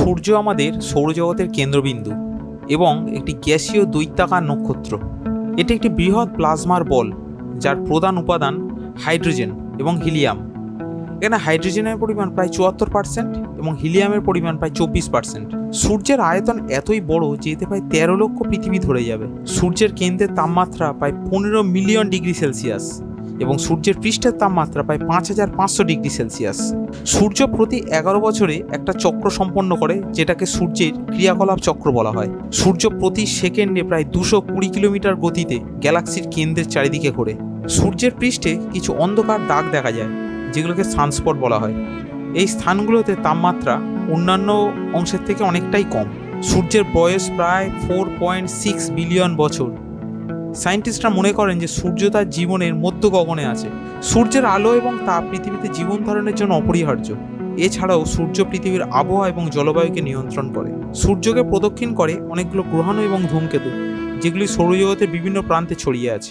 সূর্য আমাদের সৌরজগতের কেন্দ্রবিন্দু এবং একটি গ্যাসীয় দৈত্যাকার নক্ষত্র। এটি একটি বৃহৎ প্লাজমার বল, যার প্রধান উপাদান হাইড্রোজেন এবং হিলিয়াম। এখানে হাইড্রোজেনের পরিমাণ প্রায় 74% এবং হিলিয়ামের পরিমাণ প্রায় 24%। সূর্যের আয়তন এতই বড় যে এতে প্রায় 13 লক্ষ পৃথিবী ধরে যাবে। সূর্যের কেন্দ্রের তাপমাত্রা প্রায় 15 মিলিয়ন ডিগ্রি সেলসিয়াস এবং সূর্যের পৃষ্ঠের তাপমাত্রা প্রায় 5500 ডিগ্রি সেলসিয়াস। সূর্য প্রতি 11 বছরে একটা চক্র সম্পন্ন করে, যেটাকে সূর্যের ক্রিয়াকলাপ চক্র বলা হয়। সূর্য প্রতি সেকেন্ডে প্রায় 220 কিলোমিটার গতিতে গ্যালাক্সির কেন্দ্রের চারিদিকে ঘোরে। সূর্যের পৃষ্ঠে কিছু অন্ধকার দাগ দেখা যায়, যেগুলোকে সানস্পট বলা হয়। এই স্থানগুলোতে তাপমাত্রা অন্যান্য অংশের থেকে অনেকটাই কম। সূর্যের বয়স প্রায় 4.6 বিলিয়ন বছর। সায়েন্টিস্টরা মনে করেন যে সূর্য তার জীবনের মধ্য গগনে আছে। সূর্যের আলো এবং তাপ পৃথিবীতে জীবন ধারণের জন্য অপরিহার্য। এছাড়াও সূর্য পৃথিবীর আবহাওয়া এবং জলবায়ুকে নিয়ন্ত্রণ করে। সূর্যকে প্রদক্ষিণ করে অনেকগুলো গ্রহাণু এবং ধূমকেতু, যেগুলি সৌরজগতের বিভিন্ন প্রান্তে ছড়িয়ে আছে।